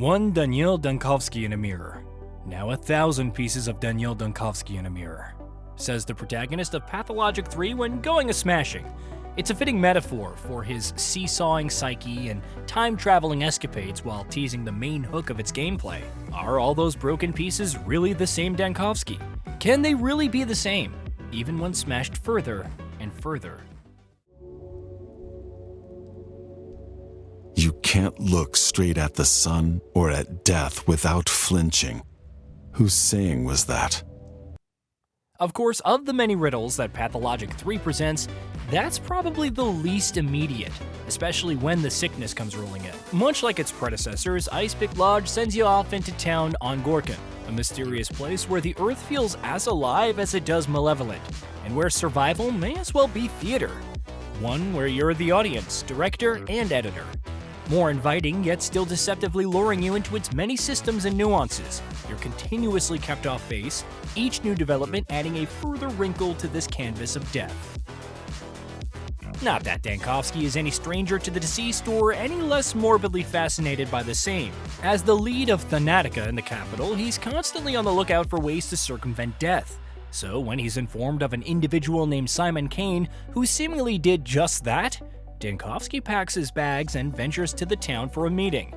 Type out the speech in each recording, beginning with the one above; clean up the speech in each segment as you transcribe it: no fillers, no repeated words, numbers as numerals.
One Daniel Dankovsky in a mirror. Now 1,000 pieces of Daniel Dankovsky in a mirror, says the protagonist of Pathologic 3 when going a-smashing. It's a fitting metaphor for his seesawing psyche and time-traveling escapades while teasing the main hook of its gameplay. Are all those broken pieces really the same Dankovsky? Can they really be the same, even when smashed further and further? You can't look straight at the sun or at death without flinching. Whose saying was that? Of course, of the many riddles that Pathologic 3 presents, that's probably the least immediate, especially when the sickness comes rolling in. Much like its predecessors, Ice Pick Lodge sends you off into town on Gorkin, a mysterious place where the Earth feels as alive as it does malevolent, and where survival may as well be theater. One where you're the audience, director, and editor. More inviting, yet still deceptively luring you into its many systems and nuances. You're continuously kept off base, each new development adding a further wrinkle to this canvas of death. Not that Dankovsky is any stranger to the deceased or any less morbidly fascinated by the same. As the lead of Thanatica in the capital, he's constantly on the lookout for ways to circumvent death. So when he's informed of an individual named Simon Kane who seemingly did just that, Dankovsky packs his bags and ventures to the town for a meeting.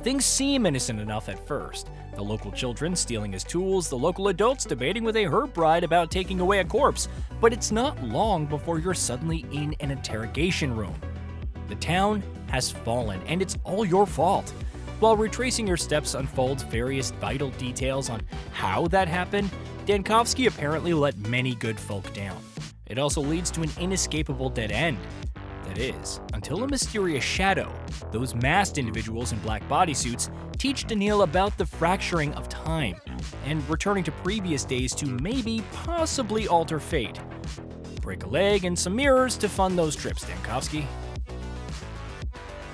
Things seem innocent enough at first. The local children stealing his tools, the local adults debating with a herb bride about taking away a corpse, but it's not long before you're suddenly in an interrogation room. The town has fallen, and it's all your fault. While retracing your steps unfolds various vital details on how that happened, Dankovsky apparently let many good folk down. It also leads to an inescapable dead end. That is, until a mysterious shadow, those masked individuals in black bodysuits, teach Daniel about the fracturing of time, and returning to previous days to maybe, possibly alter fate. Break a leg and some mirrors to fund those trips, Dankovsky.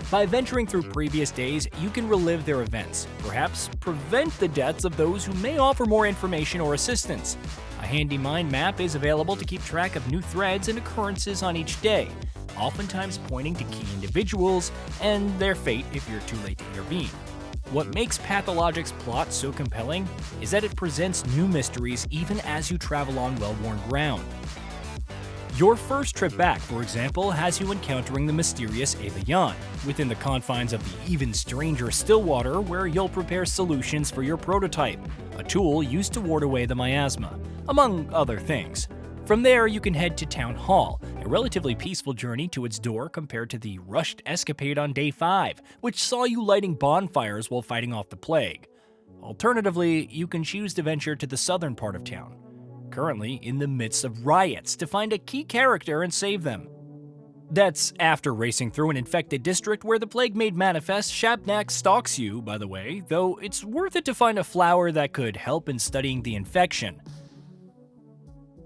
By venturing through previous days, you can relive their events, perhaps prevent the deaths of those who may offer more information or assistance. A handy mind map is available to keep track of new threads and occurrences on each day, oftentimes pointing to key individuals and their fate if you're too late to intervene. What makes Pathologic's plot so compelling is that it presents new mysteries even as you travel on well-worn ground. Your first trip back, for example, has you encountering the mysterious Ava Yan, within the confines of the even stranger Stillwater, where you'll prepare solutions for your prototype, a tool used to ward away the miasma, among other things. From there, you can head to Town Hall, a relatively peaceful journey to its door compared to the rushed escapade on Day 5, which saw you lighting bonfires while fighting off the plague. Alternatively, you can choose to venture to the southern part of town, currently in the midst of riots, to find a key character and save them. That's after racing through an infected district where the plague made manifest. Shabnak stalks you, by the way, though it's worth it to find a flower that could help in studying the infection.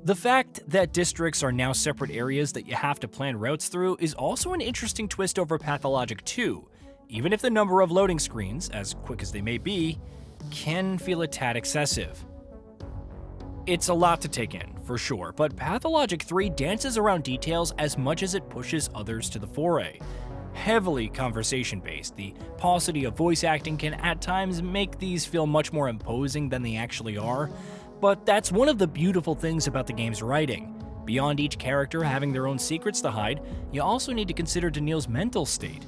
The fact that districts are now separate areas that you have to plan routes through is also an interesting twist over Pathologic 2, even if the number of loading screens, as quick as they may be, can feel a tad excessive. It's a lot to take in, for sure, but Pathologic 3 dances around details as much as it pushes others to the foray. Heavily conversation-based, the paucity of voice acting can at times make these feel much more imposing than they actually are, but that's one of the beautiful things about the game's writing. Beyond each character having their own secrets to hide, you also need to consider Daniel's mental state,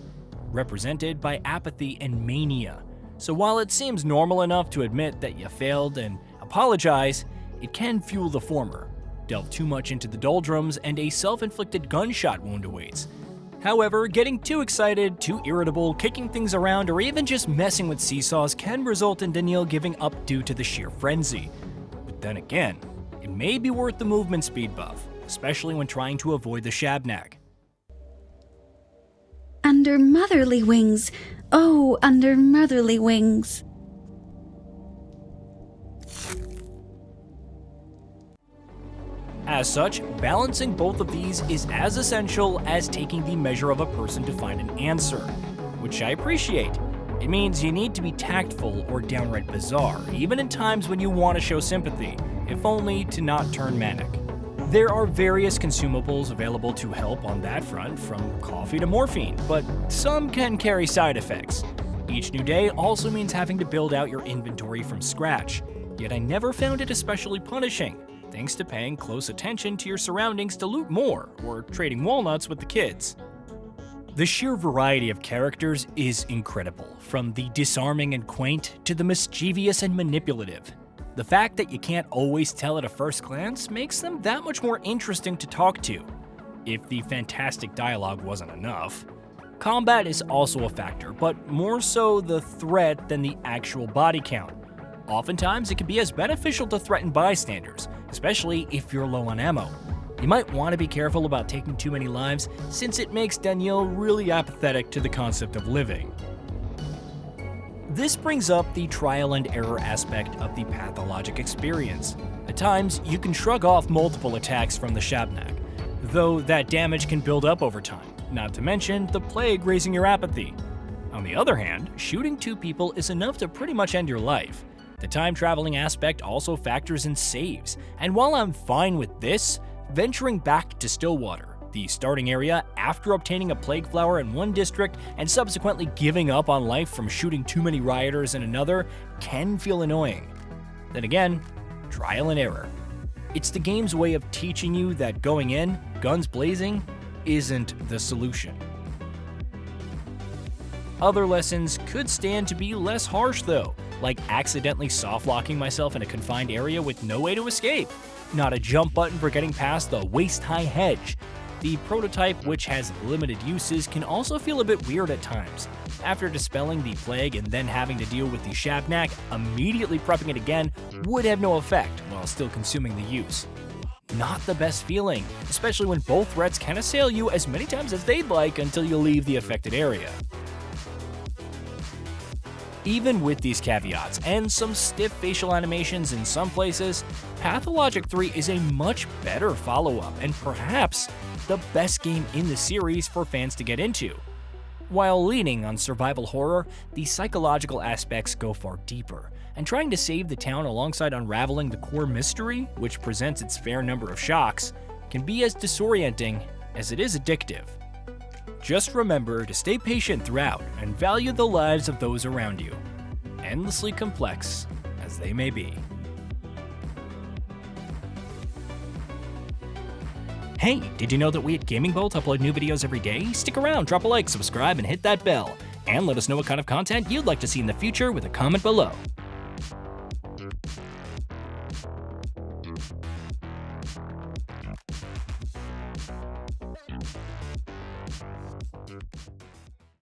represented by apathy and mania. So while it seems normal enough to admit that you failed and apologize, it can fuel the former, delve too much into the doldrums, and a self-inflicted gunshot wound awaits. However, getting too excited, too irritable, kicking things around, or even just messing with seesaws can result in Daniel giving up due to the sheer frenzy. Then again, it may be worth the movement speed buff, especially when trying to avoid the Shabnak. Under motherly wings, oh, under motherly wings. As such, balancing both of these is as essential as taking the measure of a person to find an answer, which I appreciate. It means you need to be tactful or downright bizarre, even in times when you want to show sympathy, if only to not turn manic. There are various consumables available to help on that front, from coffee to morphine, but some can carry side effects. Each new day also means having to build out your inventory from scratch, yet I never found it especially punishing, thanks to paying close attention to your surroundings to loot more or trading walnuts with the kids. The sheer variety of characters is incredible, from the disarming and quaint to the mischievous and manipulative. The fact that you can't always tell at a first glance makes them that much more interesting to talk to. If the fantastic dialogue wasn't enough. Combat is also a factor, but more so the threat than the actual body count. Oftentimes, it can be as beneficial to threaten bystanders, especially if you're low on ammo. You might want to be careful about taking too many lives, since it makes Daniel really apathetic to the concept of living. This brings up the trial and error aspect of the Pathologic experience. At times, you can shrug off multiple attacks from the Shabnak, though that damage can build up over time, not to mention the plague raising your apathy. On the other hand, shooting 2 people is enough to pretty much end your life. The time-traveling aspect also factors in saves, and while I'm fine with this, venturing back to Stillwater, the starting area, after obtaining a plague flower in one district and subsequently giving up on life from shooting too many rioters in another, can feel annoying. Then again, trial and error. It's the game's way of teaching you that going in, guns blazing, isn't the solution. Other lessons could stand to be less harsh though, like accidentally soft-locking myself in a confined area with no way to escape. Not a jump button for getting past the waist-high hedge. The prototype, which has limited uses, can also feel a bit weird at times. After dispelling the plague and then having to deal with the Shabnak, immediately prepping it again would have no effect while still consuming the use. Not the best feeling, especially when both threats can assail you as many times as they'd like until you leave the affected area. Even with these caveats and some stiff facial animations in some places, Pathologic 3 is a much better follow-up and perhaps the best game in the series for fans to get into. While leaning on survival horror, the psychological aspects go far deeper, and trying to save the town alongside unraveling the core mystery, which presents its fair number of shocks, can be as disorienting as it is addictive. Just remember to stay patient throughout and value the lives of those around you, endlessly complex as they may be. Hey, did you know that we at Gaming Bolt upload new videos every day? Stick around, drop a like, subscribe, and hit that bell. And let us know what kind of content you'd like to see in the future with a comment below.